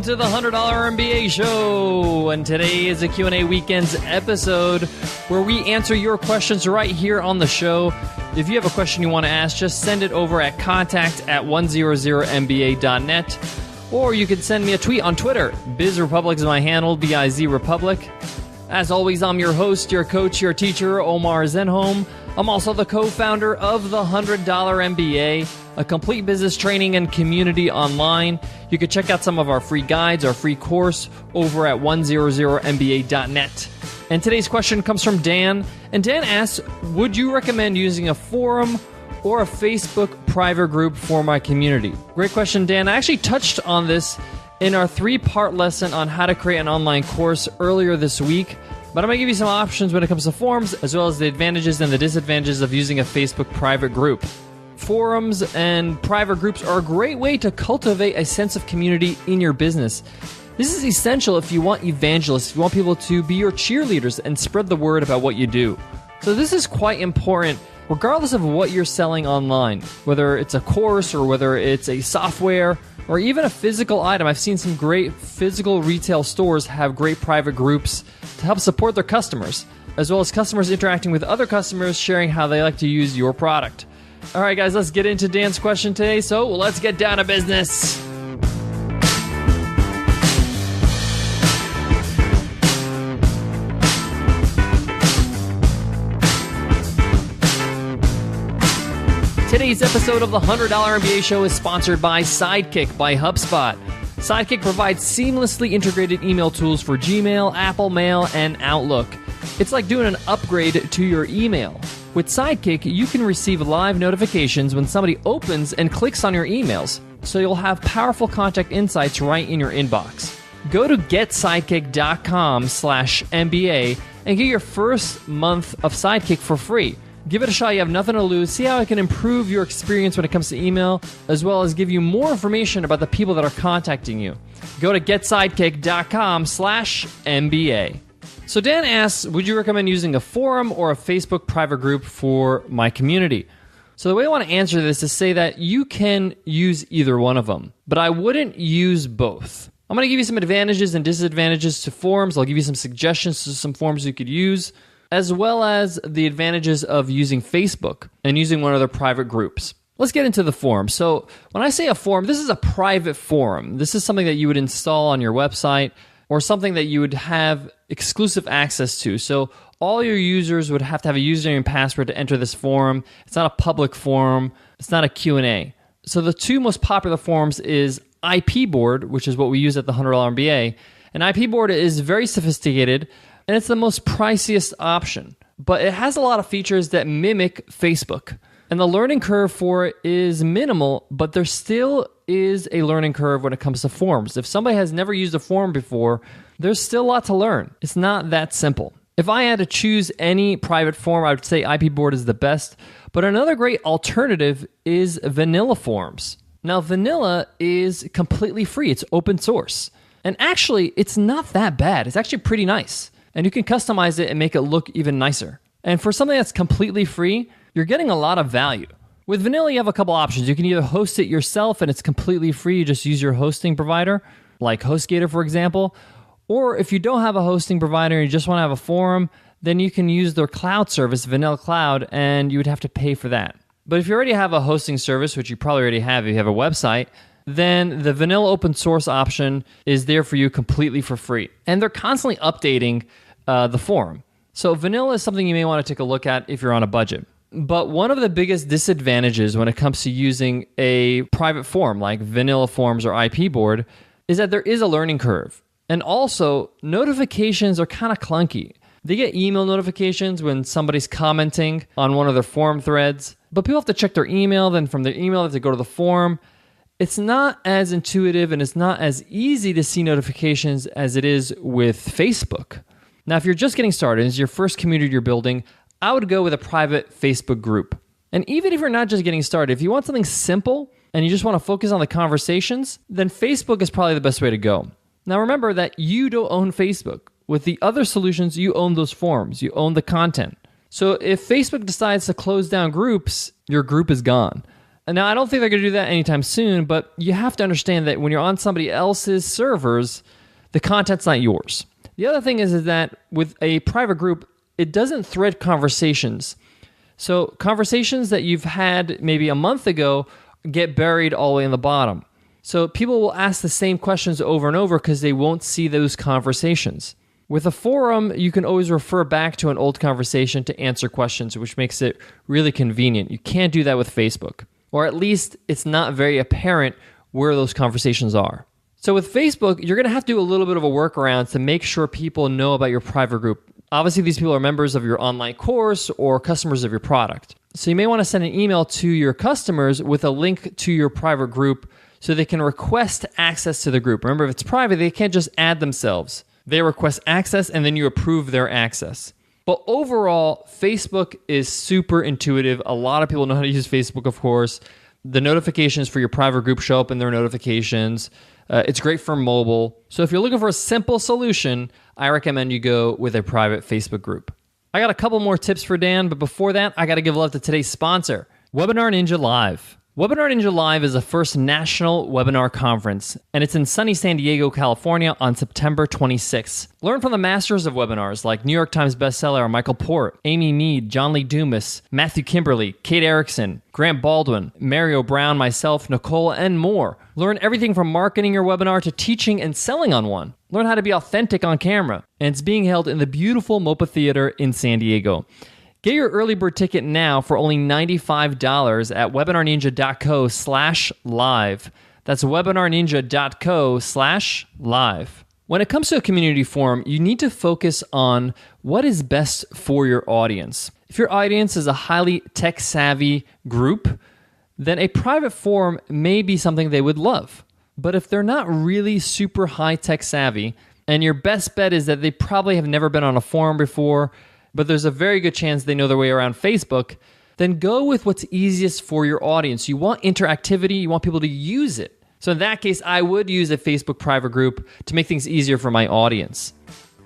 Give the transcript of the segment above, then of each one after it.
to the $100 MBA Show, and today is a Q&A Weekends episode where we answer your questions right here on the show. If you have a question you want to ask, just send it over at contact@100mba.net, or you can send me a tweet on Twitter. BizRepublic is my handle, BizRepublic. As always, I'm your host, your coach, your teacher, Omar Zenhom. I'm also the co-founder of the $100 MBA, a complete business training and community online. You can check out some of our free guides, our free course over at 100mba.net. And today's question comes from Dan. And Dan asks, would you recommend using a forum or a Facebook private group for my community? Great question, Dan. I actually touched on this in our 3-part lesson on how to create an online course earlier this week. But I'm going to give you some options when it comes to forums, as well as the advantages and the disadvantages of using a Facebook private group. Forums and private groups are a great way to cultivate a sense of community in your business. This is essential if you want evangelists, if you want people to be your cheerleaders and spread the word about what you do. So this is quite important regardless of what you're selling online, whether it's a course or whether it's a software or even a physical item. I've seen some great physical retail stores have great private groups to help support their customers, as well as customers interacting with other customers, sharing how they like to use your product. All right, guys, let's get into Dan's question today. So let's get down to business. Today's episode of the $100 MBA Show is sponsored by Sidekick by HubSpot. Sidekick provides seamlessly integrated email tools for Gmail, Apple Mail, and Outlook. It's like doing an upgrade to your email. With Sidekick, you can receive live notifications when somebody opens and clicks on your emails, so you'll have powerful contact insights right in your inbox. Go to getsidekick.com/MBA and get your first month of Sidekick for free. Give it a shot. You have nothing to lose. See how it can improve your experience when it comes to email, as well as give you more information about the people that are contacting you. Go to getsidekick.com/MBA. So Dan asks, would you recommend using a forum or a Facebook private group for my community? So the way I want to answer this is say that you can use either one of them, but I wouldn't use both. I'm going to give you some advantages and disadvantages to forums. I'll give you some suggestions to some forums you could use, as well as the advantages of using Facebook and using one of their private groups. Let's get into the forum. So when I say a forum, this is a private forum. This is something that you would install on your website or something that you would have exclusive access to. So all your users would have to have a username and password to enter this forum. It's not a public forum. It's not a Q&A. So the two most popular forums is IP Board, which is what we use at the $100 MBA. And IP Board is very sophisticated, and it's the most priciest option. But it has a lot of features that mimic Facebook. And the learning curve for it is minimal, but there still is a learning curve when it comes to forums. If somebody has never used a forum before, there's still a lot to learn. It's not that simple. If I had to choose any private forum, I would say IP Board is the best. But another great alternative is vanilla forums. Now, vanilla is completely free. It's open source. And actually, it's not that bad. It's actually pretty nice. And you can customize it and make it look even nicer. And for something that's completely free, you're getting a lot of value. With vanilla, you have a couple options. You can either host it yourself and it's completely free. You just use your hosting provider, like HostGator, for example. Or if you don't have a hosting provider and you just want to have a forum, then you can use their cloud service, Vanilla Cloud, and you would have to pay for that. But if you already have a hosting service, which you probably already have if you have a website, then the vanilla open source option is there for you completely for free. And they're constantly updating the forum. So vanilla is something you may want to take a look at if you're on a budget. But one of the biggest disadvantages when it comes to using a private forum like vanilla forums or IP Board is that there is a learning curve. And also, notifications are kind of clunky. They get email notifications when somebody's commenting on one of their forum threads, but people have to check their email, then from their email they have to go to the forum. It's not as intuitive and it's not as easy to see notifications as it is with Facebook. Now, if you're just getting started, it's your first community you're building, I would go with a private Facebook group. And even if you're not just getting started, if you want something simple and you just want to focus on the conversations, then Facebook is probably the best way to go. Now remember that you don't own Facebook. With the other solutions, you own those forums, you own the content. So if Facebook decides to close down groups, your group is gone. Now, I don't think they're going to do that anytime soon, but you have to understand that when you're on somebody else's servers, the content's not yours. The other thing is that with a private group, it doesn't thread conversations. So conversations that you've had maybe a month ago get buried all the way in the bottom. So people will ask the same questions over and over because they won't see those conversations. With a forum, you can always refer back to an old conversation to answer questions, which makes it really convenient. You can't do that with Facebook, or at least it's not very apparent where those conversations are. So with Facebook, you're going to have to do a little bit of a workaround to make sure people know about your private group. Obviously, these people are members of your online course or customers of your product. So you may want to send an email to your customers with a link to your private group so they can request access to the group. Remember, if it's private, they can't just add themselves. They request access and then you approve their access. But overall, Facebook is super intuitive. A lot of people know how to use Facebook, of course. The notifications for your private group show up in their notifications. It's great for mobile. So if you're looking for a simple solution, I recommend you go with a private Facebook group. I got a couple more tips for Dan, but before that, I got to give love to today's sponsor, Webinar Ninja Live. Webinar Ninja Live is the first national webinar conference, and it's in sunny San Diego, California on September 26th. Learn from the masters of webinars like New York Times bestseller Michael Port, Amy Mead, John Lee Dumas, Matthew Kimberly, Kate Erickson, Grant Baldwin, Mario Brown, myself, Nicole, and more. Learn everything from marketing your webinar to teaching and selling on one. Learn how to be authentic on camera. And it's being held in the beautiful MOPA Theater in San Diego. Get your early bird ticket now for only $95 at webinarninja.co/live. That's webinarninja.co/live. When it comes to a community forum, you need to focus on what is best for your audience. If your audience is a highly tech-savvy group, then a private forum may be something they would love. But if they're not really super high-tech savvy, and your best bet is that they probably have never been on a forum before, but there's a very good chance they know their way around Facebook, then go with what's easiest for your audience. You want interactivity, you want people to use it. So in that case, I would use a Facebook private group to make things easier for my audience.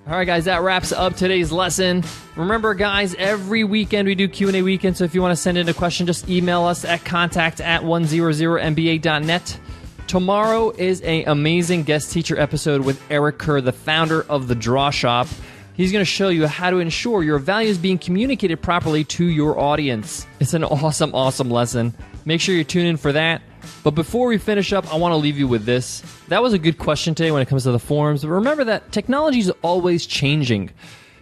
All right, guys, that wraps up today's lesson. Remember, guys, every weekend we do Q&A Weekends, so if you want to send in a question, just email us at contact@100mba.net. Tomorrow is an amazing guest teacher episode with Eric Kerr, the founder of The Draw Shop. He's going to show you how to ensure your value is being communicated properly to your audience. It's an awesome, awesome lesson. Make sure you tune in for that. But before we finish up, I want to leave you with this. That was a good question today when it comes to the forums. But remember that technology is always changing.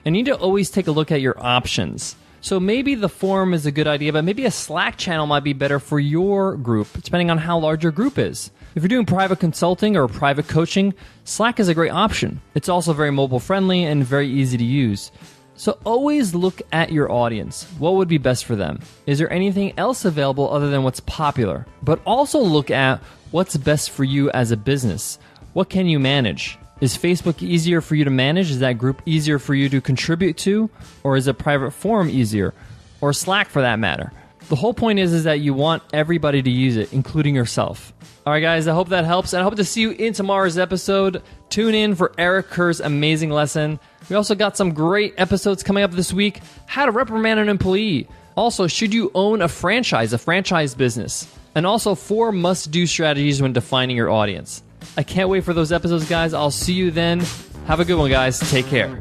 And you need to always take a look at your options. So maybe the forum is a good idea, but maybe a Slack channel might be better for your group, depending on how large your group is. If you're doing private consulting or private coaching, Slack is a great option. It's also very mobile friendly and very easy to use. So always look at your audience. What would be best for them? Is there anything else available other than what's popular? But also look at what's best for you as a business. What can you manage? Is Facebook easier for you to manage? Is that group easier for you to contribute to? Or is a private forum easier? Or Slack for that matter? The whole point is that you want everybody to use it, including yourself. All right, guys, I hope that helps, and I hope to see you in tomorrow's episode. Tune in for Eric Kerr's amazing lesson. We also got some great episodes coming up this week. How to reprimand an employee. Also, should you own a franchise business? And also 4 must-do strategies when defining your audience. I can't wait for those episodes, guys. I'll see you then. Have a good one, guys. Take care.